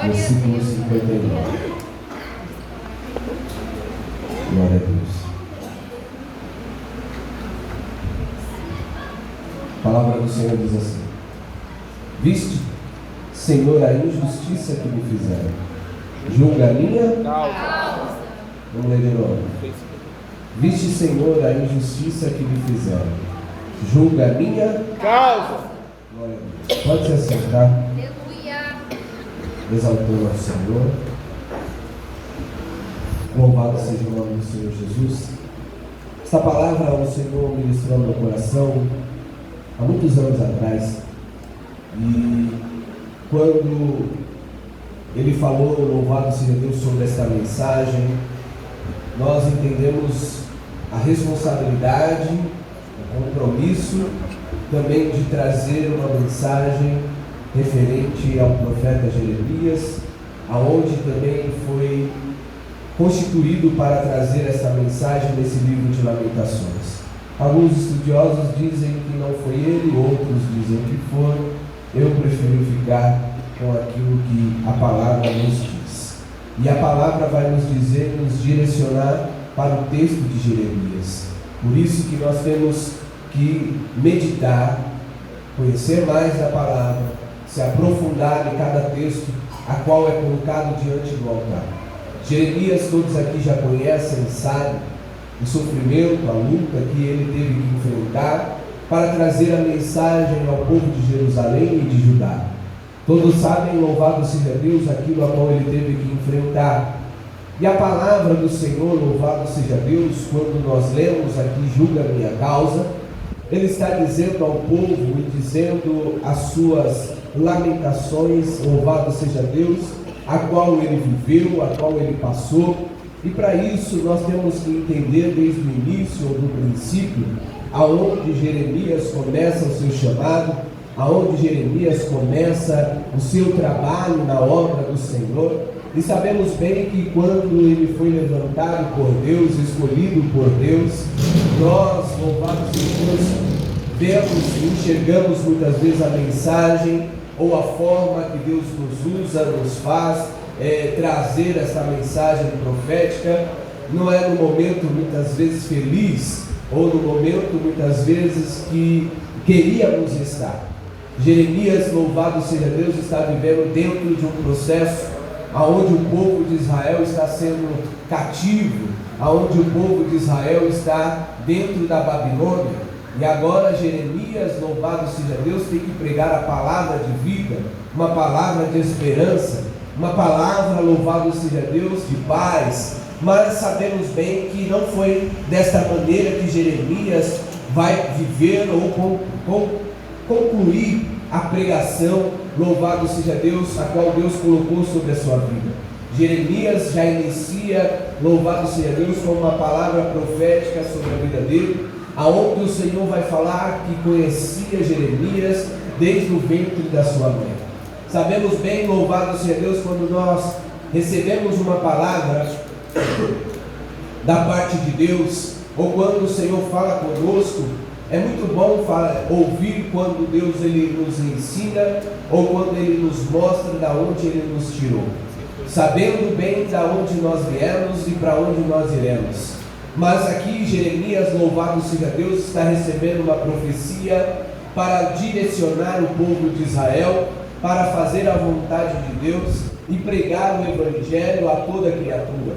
versículo 59. Glória a Deus. A palavra do Senhor diz assim: viste, Senhor, a injustiça que me fizeram, julga a minha causa. Vamos ler de novo. Viste, Senhor, a injustiça que me fizeram, julga a minha causa. Glória a Deus. Pode se assentar. Aleluia. Exaltando ao Senhor. Louvado seja o nome do Senhor Jesus. Esta palavra o Senhor ministrou no meu coração há muitos anos atrás, e quando Ele falou, louvado seja Deus, sobre esta mensagem, nós entendemos a responsabilidade, o compromisso também de trazer uma mensagem referente ao profeta Jeremias, aonde também foi constituído para trazer essa mensagem nesse livro de Lamentações. Alguns estudiosos dizem que não foi ele, outros dizem que foi. Eu prefiro ficar com aquilo que a palavra nos diz. E a palavra vai nos dizer, nos direcionar para o texto de Jeremias. Por isso que nós temos que meditar, conhecer mais da palavra, se aprofundar em cada texto, a qual é colocado diante do altar. Jeremias, todos aqui já conhecem e sabem o sofrimento, a luta que ele teve que enfrentar para trazer a mensagem ao povo de Jerusalém e de Judá. Todos sabem, louvado seja Deus, aquilo a qual ele teve que enfrentar. E a palavra do Senhor, louvado seja Deus, quando nós lemos aqui, julga a minha causa, ele está dizendo ao povo e dizendo as suas lamentações, louvado seja Deus, a qual ele viveu, a qual ele passou. E para isso nós temos que entender desde o início ou do princípio, aonde Jeremias começa o seu chamado, aonde Jeremias começa o seu trabalho na obra do Senhor. E sabemos bem que quando ele foi levantado por Deus, escolhido por Deus, nós, louvado seja Deus, vemos e enxergamos muitas vezes a mensagem ou a forma que Deus nos usa, nos faz trazer essa mensagem profética. Não é no momento muitas vezes feliz, ou no momento muitas vezes que queríamos estar. Jeremias, louvado seja Deus, está vivendo dentro de um processo aonde o povo de Israel está sendo cativo, aonde o povo de Israel está dentro da Babilônia. E agora Jeremias, louvado seja Deus, tem que pregar a palavra de vida, uma palavra de esperança, uma palavra, louvado seja Deus, de paz. Mas sabemos bem que não foi desta maneira que Jeremias vai viver ou concluir a pregação, louvado seja Deus, a qual Deus colocou sobre a sua vida. Jeremias já inicia, louvado seja Deus, com uma palavra profética sobre a vida dele, aonde o Senhor vai falar que conhecia Jeremias desde o ventre da sua mãe. Sabemos bem, louvado seja Deus, quando nós recebemos uma palavra da parte de Deus, ou quando o Senhor fala conosco, é muito bom ouvir quando Deus ele nos ensina, ou quando Ele nos mostra da onde Ele nos tirou, sabendo bem da onde nós viemos e para onde nós iremos. Mas aqui Jeremias, louvado seja Deus, está recebendo uma profecia para direcionar o povo de Israel, para fazer a vontade de Deus e pregar o Evangelho a toda criatura.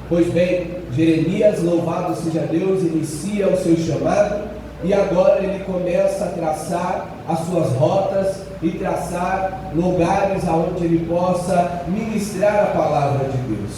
Pois bem, Jeremias, louvado seja Deus, inicia o seu chamado, e agora ele começa a traçar as suas rotas e traçar lugares aonde ele possa ministrar a palavra de Deus.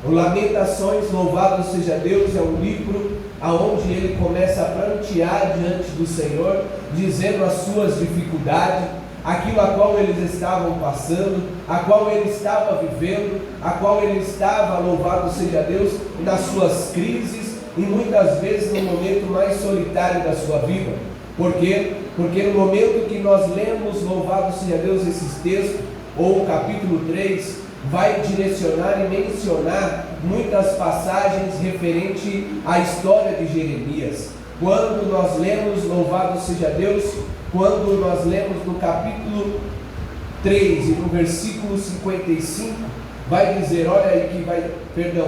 O Lamentações, louvado seja Deus, é um livro aonde ele começa a prantear diante do Senhor, dizendo as suas dificuldades, aquilo a qual eles estavam passando, a qual ele estava vivendo, a qual ele estava, louvado seja Deus, nas suas crises, e muitas vezes no momento mais solitário da sua vida. Por quê? Porque no momento que nós lemos, louvado seja Deus, esses textos, ou o capítulo 3, vai direcionar e mencionar muitas passagens referente à história de Jeremias. Quando nós lemos, louvado seja Deus, quando nós lemos no capítulo 3 e no versículo 55, vai dizer,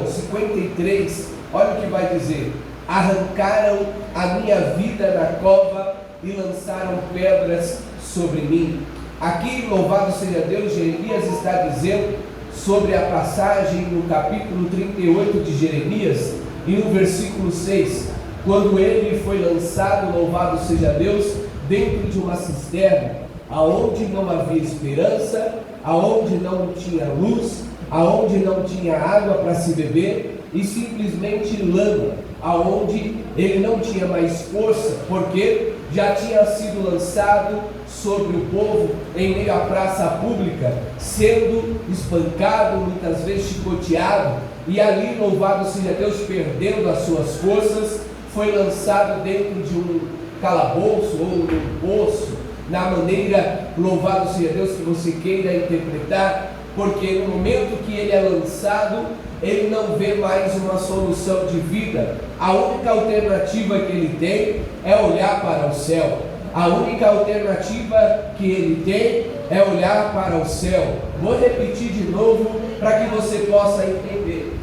53, olha o que vai dizer: arrancaram a minha vida na cova e lançaram pedras sobre mim. Aqui, louvado seja Deus, Jeremias está dizendo sobre a passagem no capítulo 38 de Jeremias, e no versículo 6, quando ele foi lançado, louvado seja Deus, dentro de uma cisterna, aonde não havia esperança, aonde não tinha luz, aonde não tinha água para se beber, e simplesmente lama, aonde ele não tinha mais força, porque já tinha sido lançado sobre o povo em meio à praça pública, sendo espancado, muitas vezes chicoteado, e ali, louvado seja Deus, perdendo as suas forças, foi lançado dentro de um calabouço ou um poço, na maneira, louvado seja Deus, que você queira interpretar, porque no momento que ele é lançado, ele não vê mais uma solução de vida. A única alternativa que ele tem é olhar para o céu. A única alternativa que ele tem é olhar para o céu. Vou repetir de novo para que você possa entender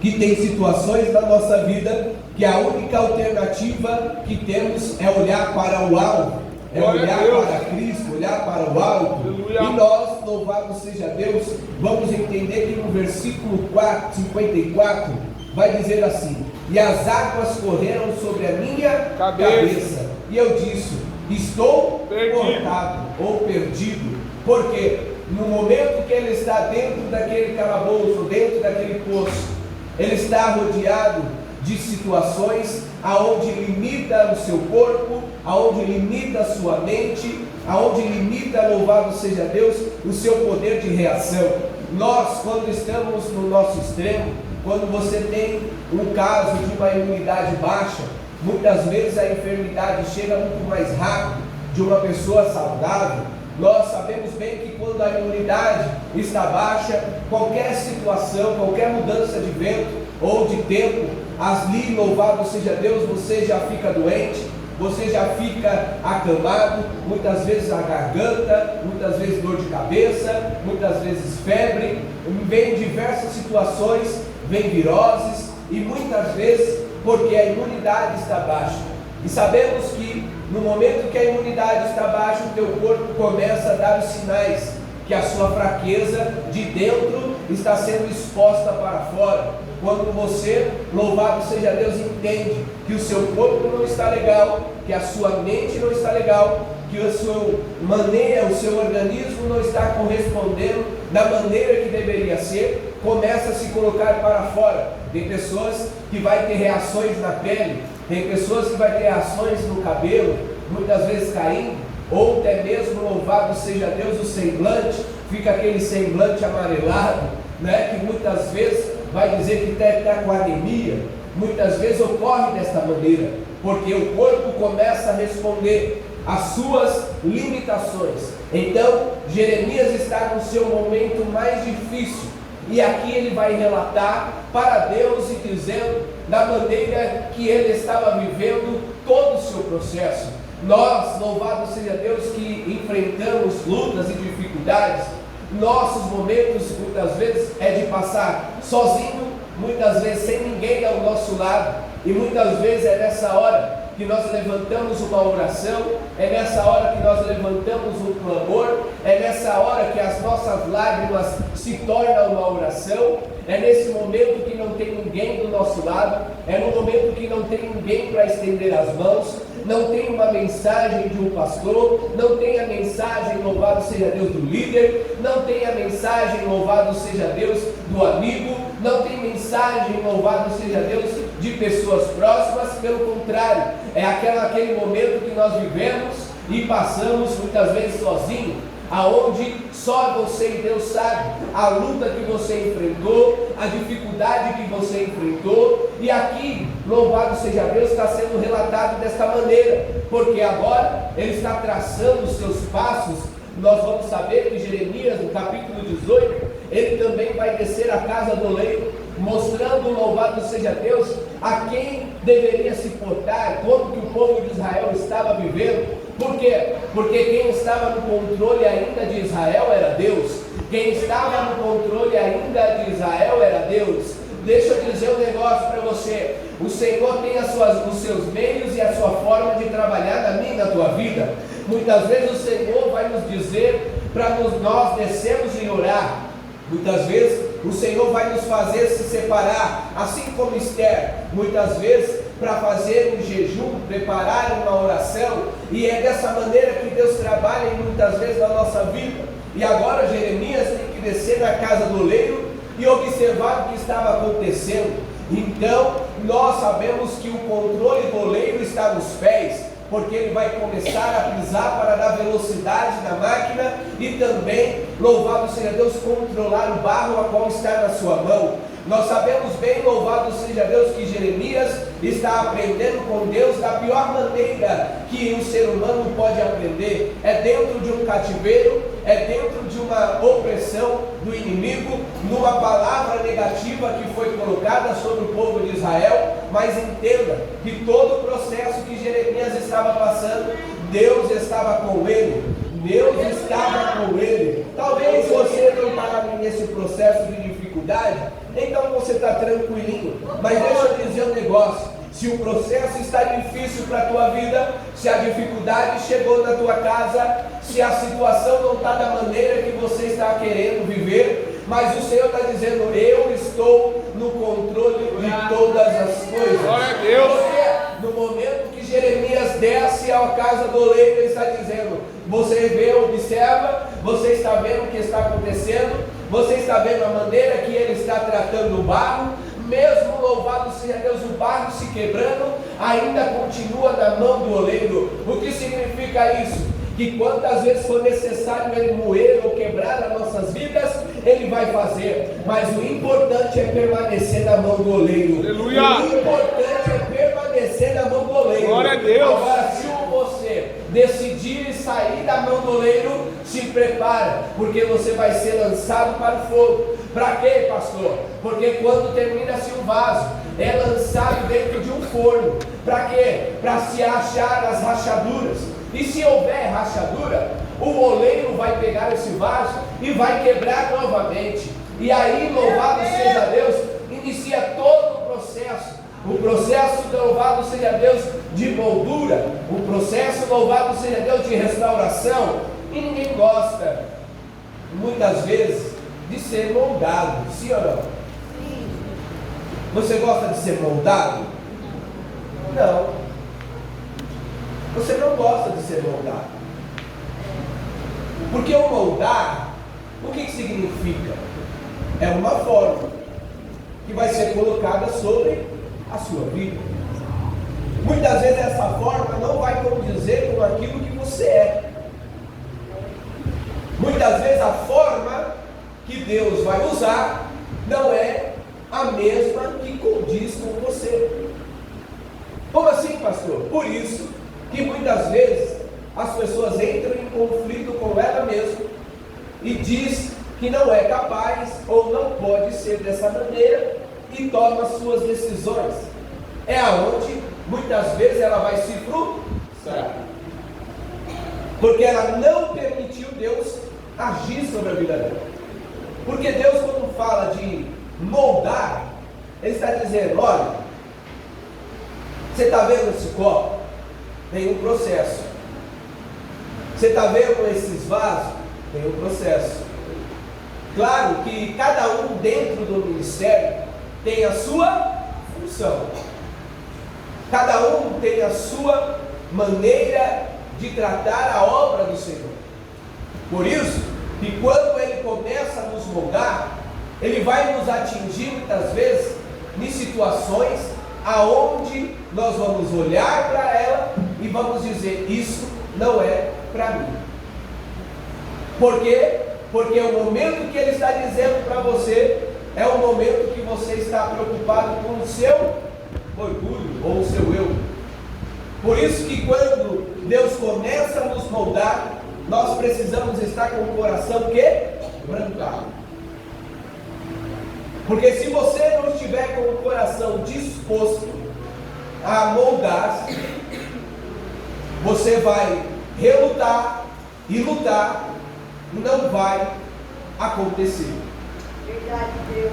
que tem situações na nossa vida que a única alternativa que temos é olhar para o alto, é olhar para Cristo, olhar para o alto. Aleluia. E nós, louvado seja Deus, vamos entender que no versículo 54 vai dizer assim: e as águas correram sobre a minha cabeça, e eu disse, estou cortado ou perdido, porque no momento que ele está dentro daquele calabouço, dentro daquele poço, ele está rodeado de situações aonde limita o seu corpo, aonde limita a sua mente, aonde limita, louvado seja Deus, o seu poder de reação. Nós, quando estamos no nosso extremo, quando você tem um caso de uma imunidade baixa, muitas vezes a enfermidade chega muito mais rápido de uma pessoa saudável. Nós sabemos bem que quando a imunidade está baixa, qualquer situação, qualquer mudança de vento ou de tempo, ali, louvado seja Deus, você já fica doente, você já fica acamado, muitas vezes a garganta, muitas vezes dor de cabeça, muitas vezes febre, vem diversas situações, vem viroses, e muitas vezes porque a imunidade está baixa. E sabemos que no momento que a imunidade está baixa, o teu corpo começa a dar os sinais que a sua fraqueza de dentro está sendo exposta para fora. Quando você, louvado seja Deus, entende que o seu corpo não está legal, que a sua mente não está legal, que a sua maneira, o seu organismo não está correspondendo da maneira que deveria ser, começa a se colocar para fora. Tem pessoas que vai ter reações na pele, tem pessoas que vai ter reações no cabelo, muitas vezes caindo, ou até mesmo, louvado seja Deus, o semblante, fica aquele semblante amarelado, né, que muitas vezes vai dizer que está com anemia. Muitas vezes ocorre desta maneira, porque o corpo começa a responder às suas limitações. Então, Jeremias está no seu momento mais difícil, e aqui ele vai relatar para Deus e dizendo da maneira que ele estava vivendo todo o seu processo. Nós, louvado seja Deus, que enfrentamos lutas e dificuldades, nossos momentos muitas vezes é de passar sozinho, muitas vezes sem ninguém ao nosso lado, e muitas vezes é nessa hora que nós levantamos uma oração, é nessa hora que nós levantamos um clamor, é nessa hora que as nossas lágrimas se tornam uma oração, é nesse momento que não tem ninguém do nosso lado, é no momento que não tem ninguém para estender as mãos, não tem uma mensagem de um pastor, não tem a mensagem, louvado seja Deus, do líder, não tem a mensagem, louvado seja Deus, do amigo, não tem mensagem, louvado seja Deus, de pessoas próximas. Pelo contrário, é aquele momento que nós vivemos e passamos muitas vezes sozinhos, aonde só você e Deus sabe a luta que você enfrentou, a dificuldade que você enfrentou, e aqui, louvado seja Deus, está sendo relatado desta maneira, porque agora ele está traçando os seus passos. Nós vamos saber que Jeremias, no capítulo 18, ele também vai descer à casa do leito, mostrando, louvado seja Deus, a quem deveria se portar, como que o povo de Israel estava vivendo, Por quê? Porque quem estava no controle ainda de Israel era Deus. Quem estava no controle ainda de Israel era Deus. Deixa eu dizer um negócio para você. O Senhor tem os seus meios e a sua forma de trabalhar na minha e na tua vida. Muitas vezes o Senhor vai nos dizer para nós descermos e orar. Muitas vezes o Senhor vai nos fazer se separar, assim como Esther, muitas vezes para fazer um jejum, preparar uma oração, e é dessa maneira que Deus trabalha muitas vezes na nossa vida. E agora Jeremias tem que descer na casa do oleiro e observar o que estava acontecendo. Então nós sabemos que o controle do oleiro está nos pés, porque ele vai começar a pisar para dar velocidade na máquina e também, louvado seja Deus, controlar o barro a qual está na sua mão. Nós sabemos bem, louvado seja Deus, que Jeremias está aprendendo com Deus da pior maneira que um ser humano pode aprender. É dentro de um cativeiro, é dentro de uma opressão do inimigo, numa palavra negativa que foi colocada sobre o povo de Israel. Mas entenda que todo o processo que Jeremias estava passando, Deus estava com ele. Deus estava com ele. Talvez você não está nesse processo de dificuldade, então você está tranquilinho. Mas deixa eu dizer um negócio: se o processo está difícil para a tua vida, se a dificuldade chegou na tua casa, se a situação não está da maneira que você está querendo viver, mas o Senhor está dizendo: eu estou no controle de todas as coisas. Glória a Deus. Porque no momento que Jeremias desce à casa do oleiro, ele está dizendo: você vê, observa, você está vendo o que está acontecendo, você está vendo a maneira que ele está tratando o barro, mesmo, louvado seja Deus, o barro se quebrando, ainda continua na mão do oleiro. O que significa isso? Que quantas vezes for necessário ele moer ou quebrar as nossas vidas, ele vai fazer, mas o importante é permanecer na mão do oleiro. Aleluia. O importante é permanecer na mão do oleiro. Glória a Deus. Agora, se você decidir sair da mão do oleiro, se prepara, porque você vai ser lançado para o fogo. Para quê, pastor? Porque quando termina-se um vaso, é lançado dentro de um forno. Para quê? Para se achar as rachaduras. E se houver rachadura, o oleiro vai pegar esse vaso e vai quebrar novamente. E aí, louvado seja Deus, inicia todo o processo. O processo, louvado seja Deus, de moldura. O processo, louvado seja Deus, de restauração. E ninguém gosta, muitas vezes, de ser moldado. Sim ou não? Você gosta de ser moldado? Não. Você não gosta de ser moldado. Porque o moldar, o que significa? É uma forma que vai ser colocada sobre a sua vida. Muitas vezes essa forma não vai condizer com aquilo que você é. Muitas vezes a forma que Deus vai usar não é a mesma que condiz com você. Como assim, pastor? Por isso que muitas vezes as pessoas entram em conflito com ela mesma e diz que não é capaz ou não pode ser dessa maneira e toma as suas decisões. É aonde muitas vezes ela vai se frustrar, porque ela não permitiu Deus agir sobre a vida dela. Porque Deus, quando fala de moldar, Ele está dizendo: olha, você está vendo esse copo? Tem um processo. Você está vendo esses vasos? Tem um processo. Claro que cada um dentro do ministério tem a sua função. Cada um tem a sua maneira de tratar a obra do Senhor. Por isso que quando Ele começa a nos moldar, Ele vai nos atingir muitas vezes em situações aonde nós vamos olhar para ela e vamos dizer: isso não é para mim. Por quê? Porque o momento que Ele está dizendo para você é o momento que você está preocupado com o seu orgulho ou o seu eu. Por isso que quando Deus começa a nos moldar, nós precisamos estar com o coração quebrantado. Porque se você não estiver com o coração disposto a moldar-se, você vai relutar e lutar, não vai acontecer. Verdade, Deus.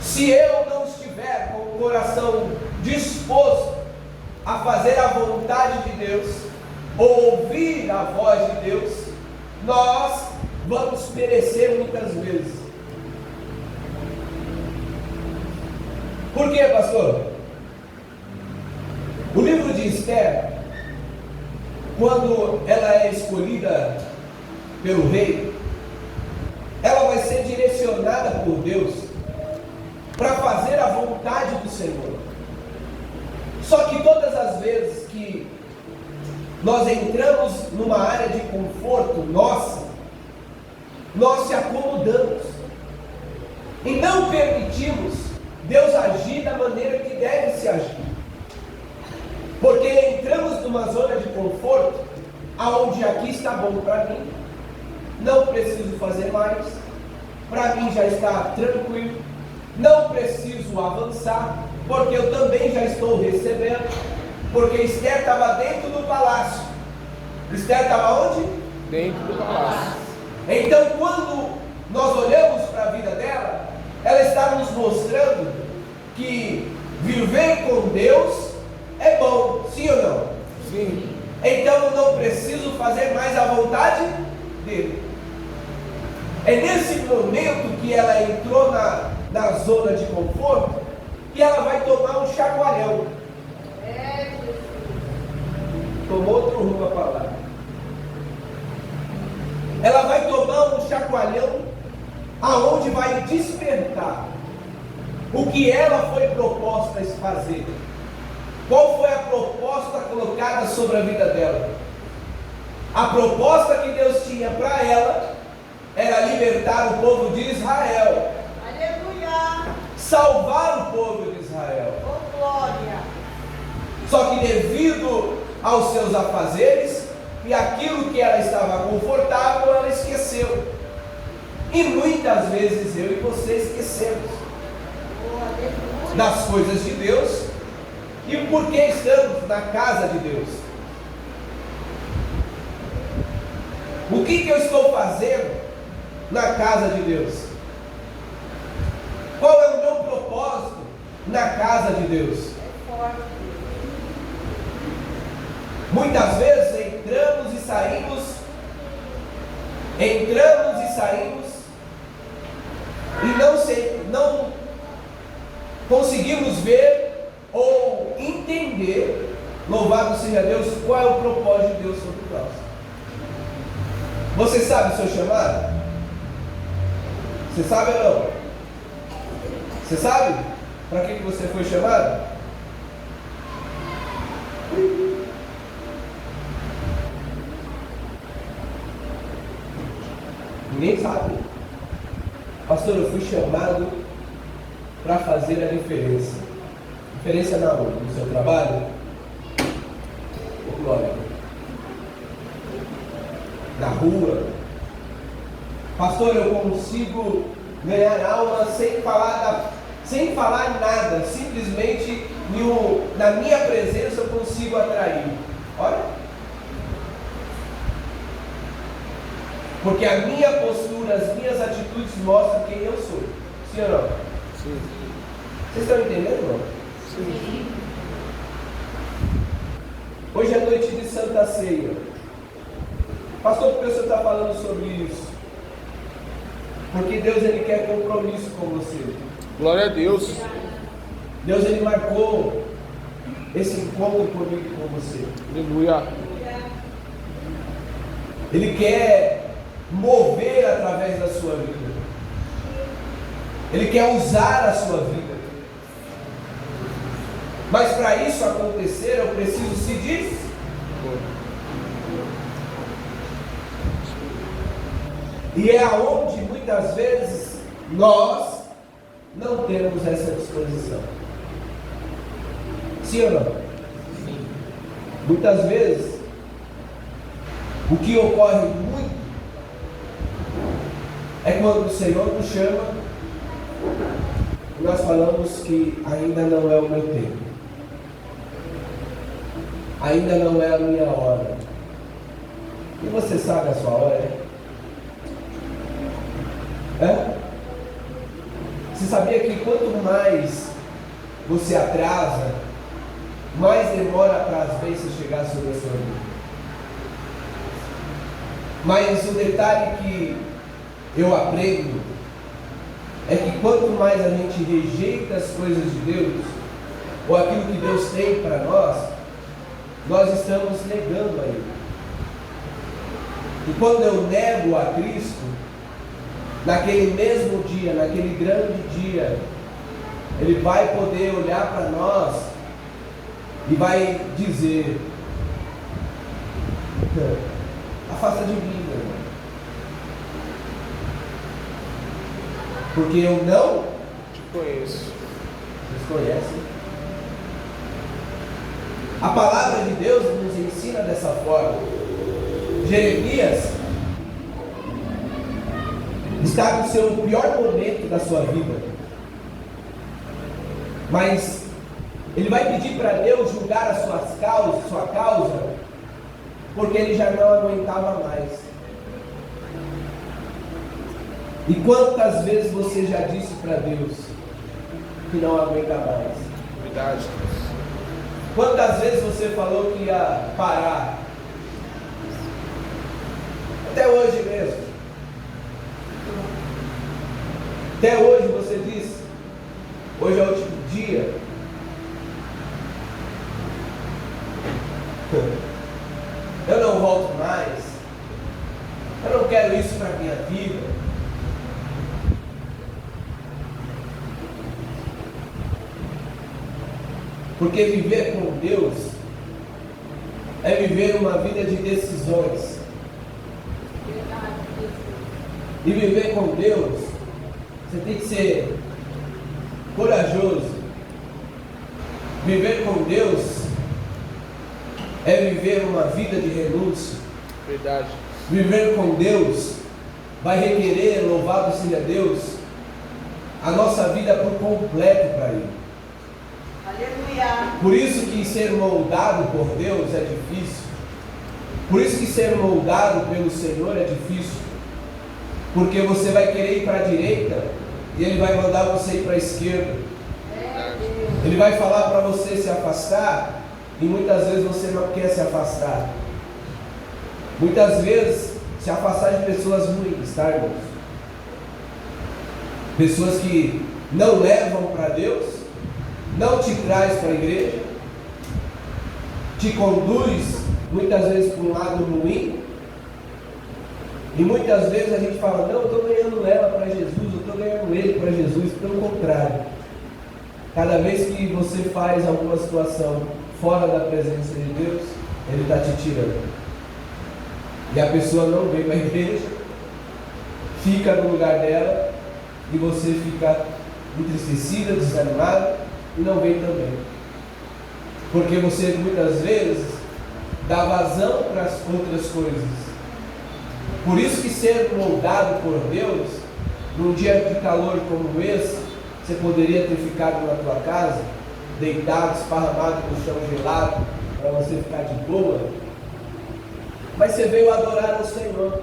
Se eu não estiver com o coração disposto a fazer a vontade de Deus, ou ouvir a voz de Deus, nós vamos perecer muitas vezes. Por quê, pastor? O livro de Esther, quando ela é escolhida pelo rei, ela vai ser direcionada por Deus para fazer a vontade do Senhor. Só que todas as vezes que nós entramos numa área de conforto nossa, nós se acomodamos e não permitimos Deus agir da maneira que deve se agir. Porque entramos numa zona de conforto, aonde aqui está bom para mim, não preciso fazer mais, para mim já está tranquilo, não preciso avançar, porque eu também já estou recebendo, porque Esther estava dentro do palácio. Esther estava onde? Dentro do palácio. Então, quando nós olhamos para a vida dela, ela está nos mostrando que viver com Deus é bom, sim ou não? Sim. Então eu não preciso fazer mais a vontade dele. É nesse momento que ela entrou na zona de conforto que ela vai tomar um chacoalhão. Tomou outro rumo a palavra. Ela vai tomar um chacoalhão aonde vai despertar o que ela foi proposta a fazer. Qual foi a proposta colocada sobre a vida dela? A proposta que Deus tinha para ela era libertar o povo de Israel. Aleluia. Salvar o povo de Israel. Oh, glória. Só que devido aos seus afazeres e aquilo que ela estava confortável, ela esqueceu. E muitas vezes eu e você esquecemos das coisas de Deus e por que estamos na casa de Deus. O que eu estou fazendo na casa de Deus? Qual é o meu propósito na casa de Deus? Muitas vezes entramos e saímos e não conseguimos ver ou entender, louvado seja Deus, qual é o propósito de Deus sobre nós. Você sabe o seu chamado? Você sabe ou não? Você sabe para que você foi chamado? Ninguém sabe. Pastor, eu fui chamado para fazer a diferença. Diferença na onde? No seu trabalho? Oh, glória. Na rua? Pastor, eu consigo ganhar alma sem falar nada. Simplesmente na minha presença eu consigo atrair. Olha. Porque a minha postura, as minhas atitudes mostram quem eu sou. Sim ou não? Sim. Vocês estão entendendo, não? Sim. Hoje é noite de Santa Ceia. Pastor, por que você está falando sobre isso? Porque Deus, Ele quer compromisso com você. Glória a Deus. Deus, Ele marcou esse encontro comigo e com você. Aleluia. Ele quer mover através da sua vida. Ele quer usar a sua vida. Mas para isso acontecer, eu preciso se dispor. E é aonde muitas vezes nós não temos essa disposição. Sim ou não? Sim. Muitas vezes o que ocorre muito é quando o Senhor nos chama e nós falamos que ainda não é o meu tempo, ainda não é a minha hora, E você sabe a sua hora? Você sabia que quanto mais você atrasa, mais demora para as bênçãos chegar sobre a sua vida? Mas o detalhe que eu aprendo é que quanto mais a gente rejeita as coisas de Deus, ou aquilo que Deus tem para nós estamos negando a Ele. E quando eu nego a Cristo, naquele mesmo dia, naquele grande dia, Ele vai poder olhar para nós e vai dizer: afasta de mim, meu irmão, porque eu não Te conheço. Vocês conhecem? A palavra de Deus nos ensina dessa forma. Jeremias está no seu pior momento da sua vida, mas ele vai pedir para Deus julgar a sua causa, porque ele já não aguentava mais. E quantas vezes você já disse para Deus que não aguenta mais? Verdade. Quantas vezes você falou que ia parar? Até hoje mesmo. Até hoje você disse: hoje é o último dia. Eu não volto mais. Eu não quero isso para a minha vida. Porque viver com Deus é viver uma vida de decisões. E viver com Deus, você tem que ser corajoso. Viver com Deus é viver uma vida de renúncia. Verdade. Viver com Deus vai requerer, louvado seja Deus, a nossa vida por completo para Ele. Aleluia. Por isso que ser moldado por Deus é difícil. Por isso que ser moldado pelo Senhor é difícil. Porque você vai querer ir para a direita e Ele vai mandar você ir para a esquerda. Ele vai falar para você se afastar e muitas vezes você não quer se afastar. Muitas vezes se afastar de pessoas ruins, tá, irmãos? Pessoas que não levam para Deus, não te traz para a igreja, te conduz muitas vezes para um lado ruim, e muitas vezes a gente fala: não, eu estou ganhando ela para Jesus, eu estou ganhando ele para Jesus. Pelo contrário, cada vez que você faz alguma situação fora da presença de Deus, Ele está te tirando, e a pessoa não vem para a igreja, fica no lugar dela, e você fica entristecida, desanimada, e não vem também, porque você muitas vezes dá vazão para as outras coisas. Por isso que ser moldado por Deus, num dia de calor como esse, você poderia ter ficado na tua casa, deitado, esparramado no chão gelado, para você ficar de boa, mas você veio adorar ao Senhor.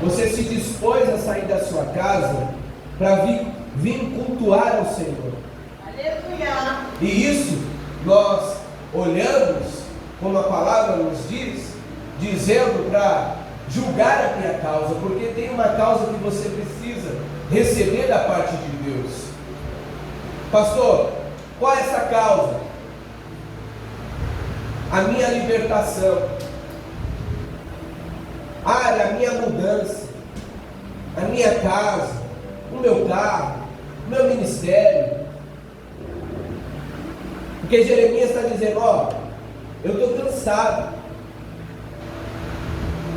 Você se dispôs a sair da sua casa para vir cultuar ao Senhor. Aleluia. E isso nós olhamos, como a palavra nos diz, dizendo para julgar a minha causa, porque tem uma causa que você precisa receber da parte de Deus. Pastor, qual é essa causa? A minha libertação, a minha mudança, a minha casa, o meu carro, o meu ministério. Porque Jeremias está dizendo: ó, eu estou cansado,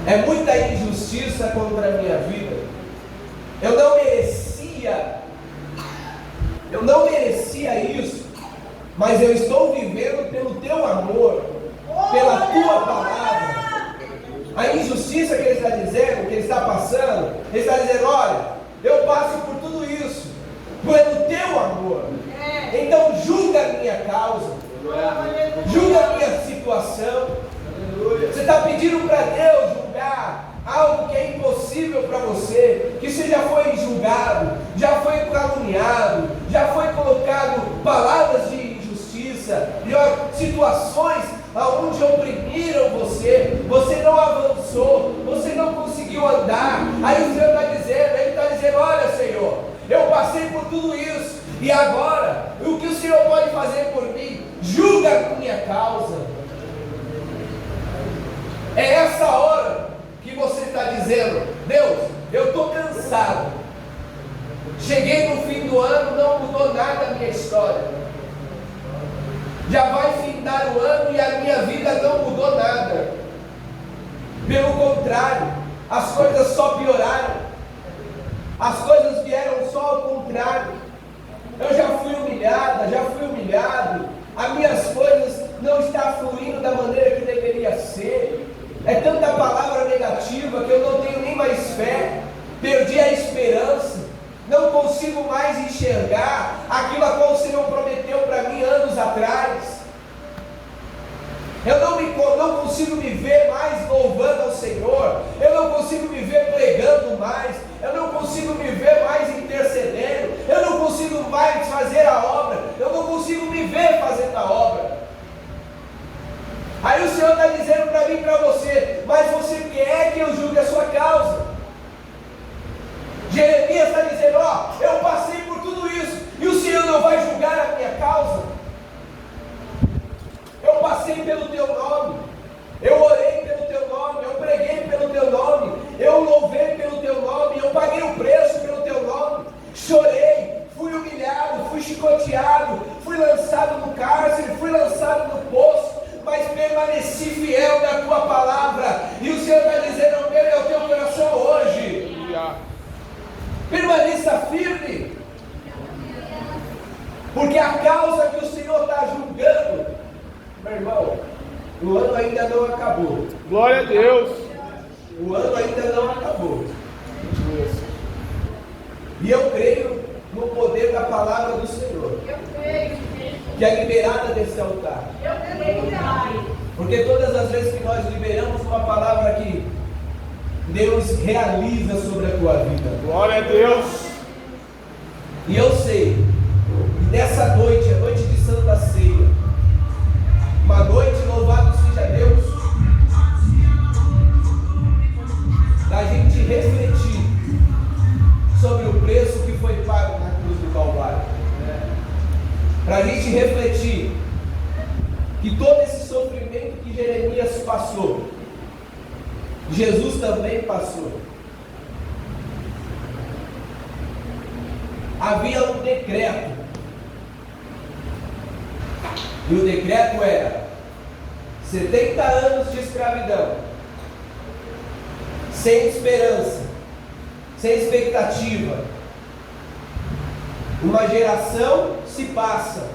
é muita injustiça contra a minha vida, eu não merecia isso, mas eu estou vivendo pelo teu amor, pela tua palavra. A injustiça que ele está dizendo, que ele está passando, ele está dizendo: olha, eu passo por tudo isso pelo teu amor. Então julga a minha causa, julga a minha situação, Você está pedindo para Deus julgar algo que é impossível para você, que você já foi julgado, já foi caluniado, já foi colocado palavras de injustiça, situações onde oprimiram você, você não avançou, você não conseguiu andar. Aí o Senhor está dizendo, Ele está dizendo: olha, Senhor, eu passei por tudo isso, e agora, o que o Senhor pode fazer por mim? Julga a minha causa. É essa hora que você está dizendo: Deus, eu estou cansado, cheguei no fim do ano, não mudou nada a minha história, já vai findar o ano e a minha vida não mudou nada, pelo contrário, as coisas só pioraram, as coisas vieram só ao contrário. Eu já fui humilhada, já fui humilhado, as minhas coisas não estão fluindo da maneira que deveria ser. É tanta palavra negativa que eu não tenho nem mais fé, perdi a esperança, não consigo mais enxergar aquilo a qual o Senhor prometeu para mim anos atrás. Eu não consigo me ver mais louvando ao Senhor, eu não consigo me ver pregando mais, eu não consigo me ver mais intercedendo, eu não consigo mais fazer a obra, eu não consigo me ver fazendo a obra. Aí o Senhor está dizendo para mim e para você: mas você quer que eu julgue a sua causa? Jeremias está dizendo: ó, eu passei por tudo isso, e o Senhor não vai julgar a minha causa? Eu passei pelo teu nome, eu orei pelo teu nome, eu preguei pelo teu nome, eu louvei pelo teu nome, eu paguei o preço pelo teu nome, chorei, fui humilhado, fui chicoteado, fui lançado no cárcere, fui lançado no poço, mas permaneci fiel na tua palavra. E o Senhor está dizendo: meu é o teu coração hoje. Permaneça firme, porque a causa que o Senhor está julgando, meu irmão, o ano ainda não acabou. Glória a Deus. O ano ainda não acabou. E eu creio no poder da palavra do Senhor, que é liberada desse altar. Porque todas as vezes que nós liberamos uma palavra aqui, Deus realiza sobre a tua vida. Glória a Deus. E eu sei que nessa noite, a noite de Santa Ceia, uma noite, louvado seja Deus, da gente refletir sobre o preço que foi pago na cruz do Calvário, para a gente refletir que todo esse sofrimento que Jeremias passou, Jesus também passou. Havia um decreto, e o decreto era 70 anos de escravidão, sem esperança, sem expectativa. Uma geração se passa,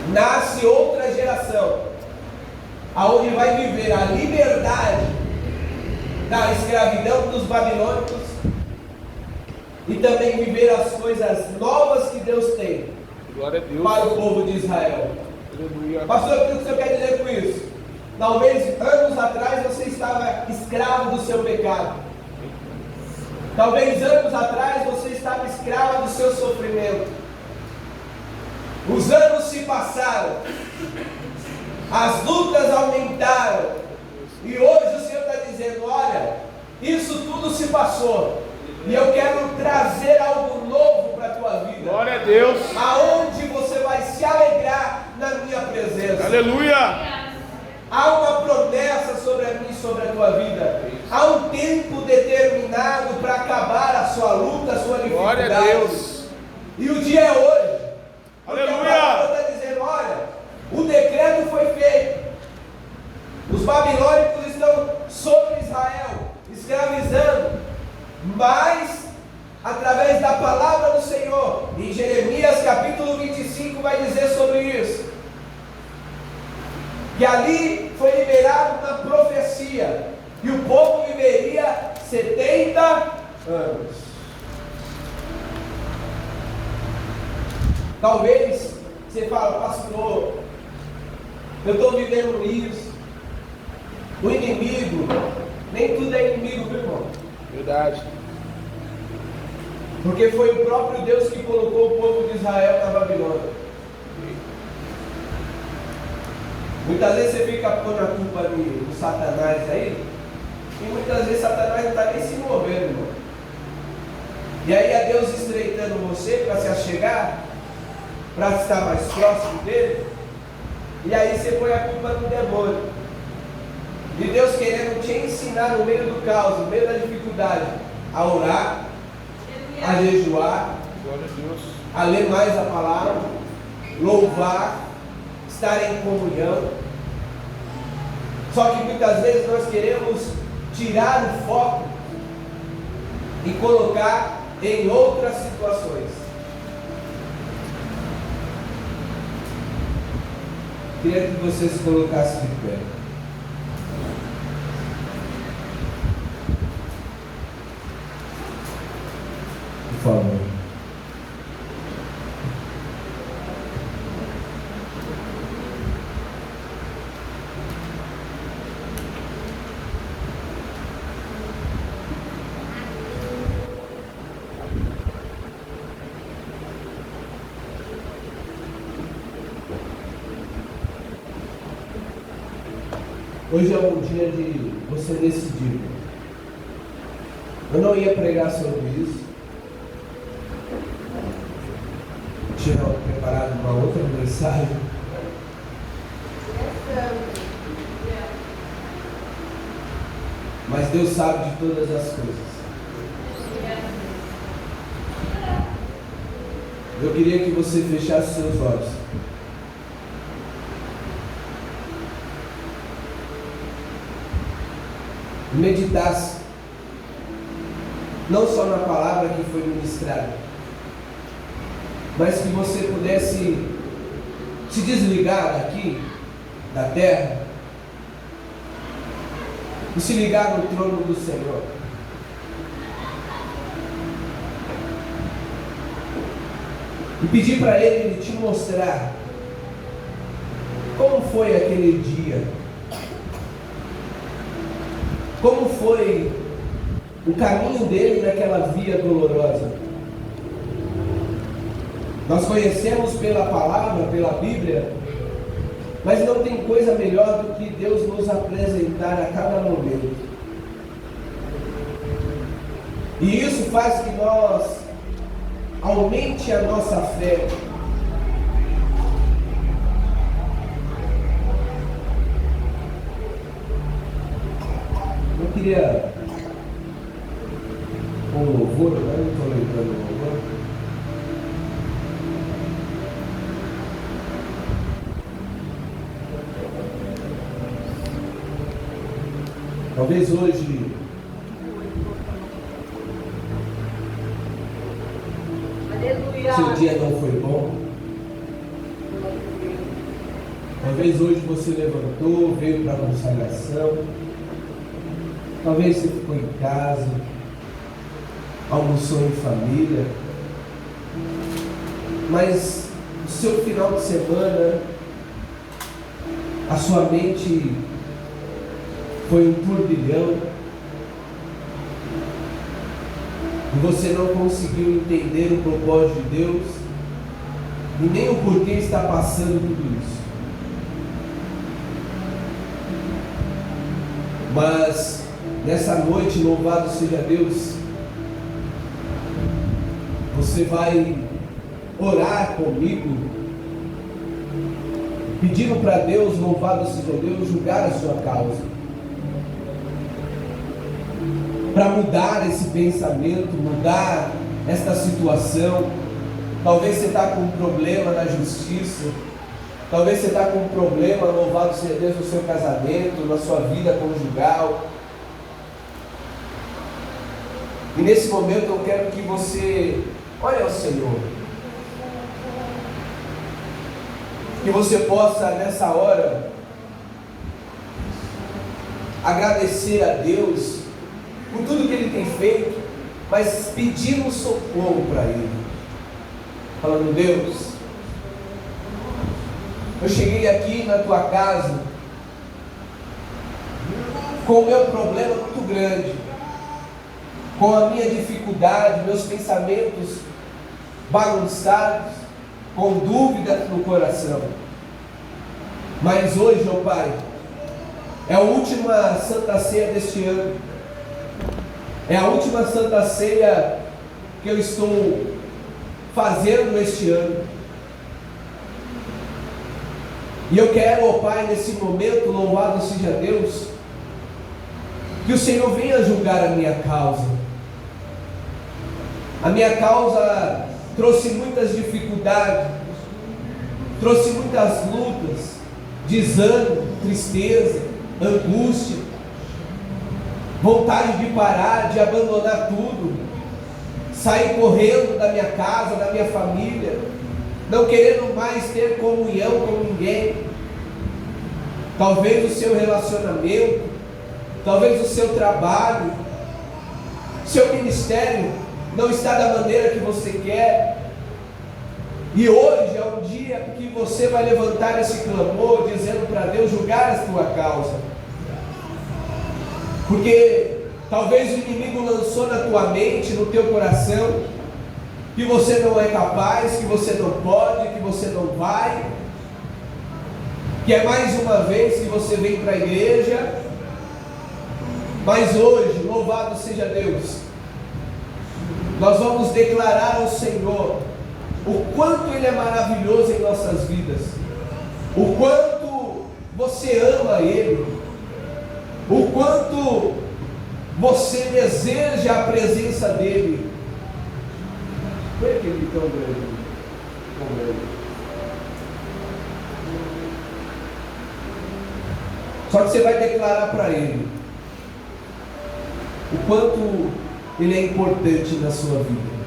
nasce outra geração, aonde vai viver a liberdade da escravidão dos babilônicos e também viver as coisas novas que Deus tem. Glória a Deus. Para o povo de Israel. Aleluia. Pastor, o que o senhor quer dizer com isso? Talvez anos atrás você estava escravo do seu pecado. Talvez anos atrás você estava escravo do seu sofrimento. Os anos se passaram, as lutas aumentaram, e hoje o Senhor está dizendo: olha, isso tudo se passou, e eu quero trazer algo novo para a tua vida. Glória a Deus. Aonde você vai se alegrar na minha presença. Aleluia. Há uma promessa sobre a minha e sobre a tua vida. Há um tempo determinado para acabar a sua luta, a sua dificuldade. Glória a Deus. E o dia é hoje. Aleluia. Porque a palavra está dizendo: olha, o decreto foi feito. Os babilônicos estão sobre Israel, escravizando. Mas, através da palavra do Senhor, em Jeremias capítulo 25 vai dizer sobre isso, que ali foi liberado uma profecia, e o povo viveria 70 anos. Talvez você fale: pastor, eu estou vivendo isso, O inimigo, nem tudo é inimigo, meu irmão. Verdade. Porque foi o próprio Deus que colocou o povo de Israel na Babilônia. Muitas vezes você fica pondo a culpa no Satanás aí, e muitas vezes Satanás não está nem se movendo, irmão. E aí é Deus estreitando você para se achegar, para estar mais próximo dele, e aí você põe a culpa no demônio. E Deus querendo te ensinar no meio do caos, no meio da dificuldade, a orar, a jejuar, Glória a Deus. a ler mais a palavra, louvar, estar em comunhão. Só que muitas vezes nós queremos tirar o foco e colocar em outras situações. Queria que você se colocasse de pé. Por favor. Hoje é um dia de você decidir. Eu não ia pregar sobre isso. Tinha preparado uma outra mensagem. Mas Deus sabe de todas as coisas. Eu queria que você fechasse seus olhos. Meditasse não só na palavra que foi ministrada, mas que você pudesse se desligar daqui, da terra, e se ligar no trono do Senhor. E pedir para Ele te mostrar como foi aquele dia. Como foi o caminho dele naquela via dolorosa? Nós conhecemos pela palavra, pela Bíblia, mas não tem coisa melhor do que Deus nos apresentar a cada momento. E isso faz que nós aumente a nossa fé. Eu queria um louvor, né? Não estou lembrando o louvor. Talvez hoje Aleluia. seu dia não foi bom. Talvez hoje você levantou, veio para a consagração. Talvez você ficou em casa, almoçou em família. Mas o seu final de semana, a sua mente foi um turbilhão. E você não conseguiu entender o propósito de Deus e nem o porquê está passando tudo isso. Mas nessa noite, louvado seja Deus, você vai orar comigo, pedindo para Deus, louvado seja Deus, julgar a sua causa, para mudar esse pensamento, mudar esta situação. Talvez você está com um problema na justiça, talvez você está com um problema, louvado seja Deus, no seu casamento, na sua vida conjugal. E nesse momento eu quero que você olhe ao Senhor, que você possa nessa hora agradecer a Deus por tudo que Ele tem feito, mas pedir um socorro para Ele, falando: Deus, eu cheguei aqui na Tua casa com o meu problema muito grande, com a minha dificuldade, meus pensamentos bagunçados, com dúvidas no coração. Mas hoje, ó Pai, é a última Santa Ceia deste ano. É a última Santa Ceia que eu estou fazendo este ano. E eu quero, ó Pai, nesse momento, louvado seja Deus, que o Senhor venha julgar a minha causa. A minha causa trouxe muitas dificuldades, trouxe muitas lutas, desânimo, tristeza, angústia, vontade de parar, de abandonar tudo, sair correndo da minha casa, da minha família, não querendo mais ter comunhão com ninguém. Talvez o seu relacionamento, talvez o seu trabalho, seu ministério não está da maneira que você quer. E hoje é um dia que você vai levantar esse clamor, dizendo para Deus julgar a tua causa. Porque talvez o inimigo lançou na tua mente, no teu coração, que você não é capaz, que você não pode, que você não vai, que é mais uma vez que você vem para a igreja. Mas hoje, louvado seja Deus, nós vamos declarar ao Senhor o quanto Ele é maravilhoso em nossas vidas, o quanto você ama Ele, o quanto você deseja a presença dEle. Foi aquele tão grande, tão grande. Só que você vai declarar para Ele o quanto Ele é importante na sua vida.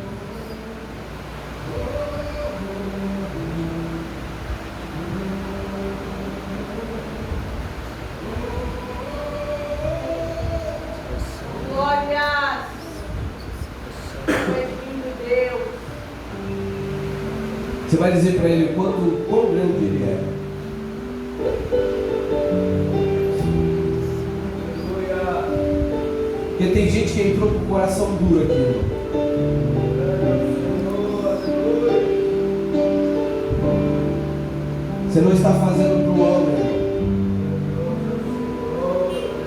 Glória, Deus. Você vai dizer para Ele quão grande Ele é. Porque tem gente que entrou com o coração duro aqui, irmão. Você não está fazendo para o homem, irmão.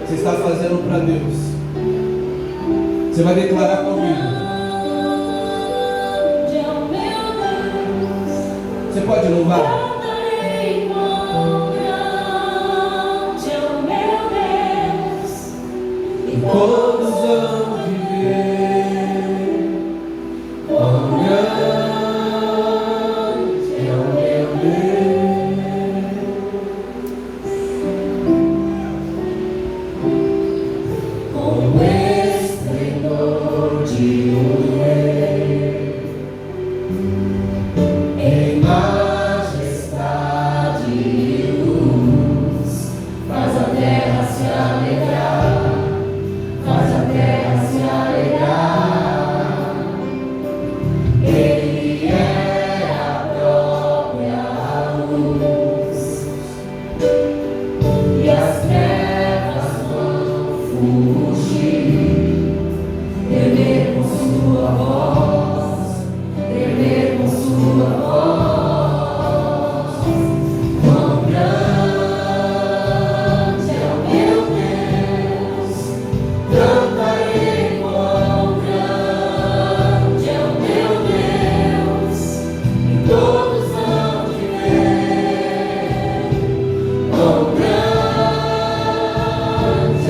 Você está fazendo para Deus. Você vai declarar comigo. Você pode louvar? Todos vão viver, quão grande é o meu Deus. Com o esplendor de um rei, em majestade e luz, faz a terra se alegrar. Faz a terra se alegrar. Ele é a própria luz, e as trevas vão fugir. Tremer com sua voz, tremer com sua voz. Quão grande é o meu Deus. Cantarei quão grande é o meu Deus, e todos vão viver. Quão grande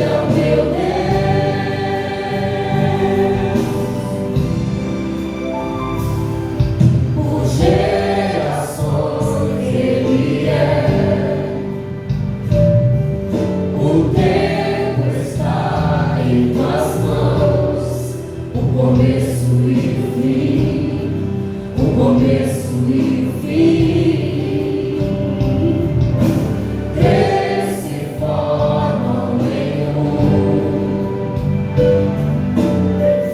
é o meu Deus. Por gerações Ele é. O tempo está em tuas mãos, o começo e o fim, o começo e o fim. Três se formam em um,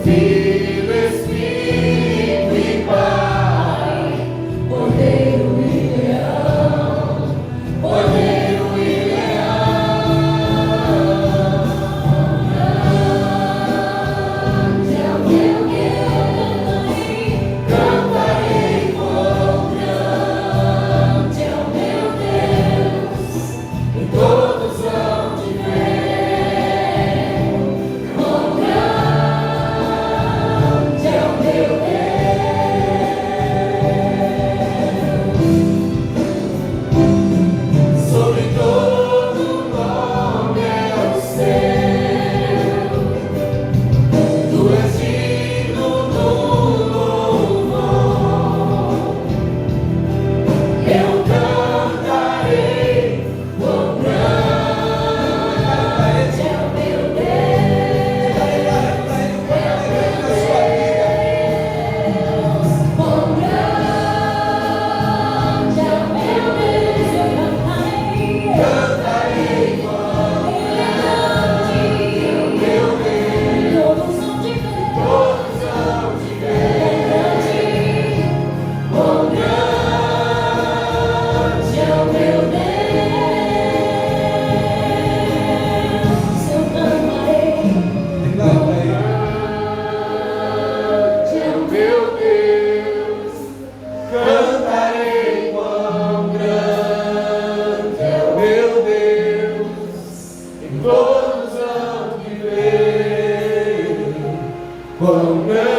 Filho, Espírito e Pai, Cordeiro e Leão, Cordeiro e Leão. quão grande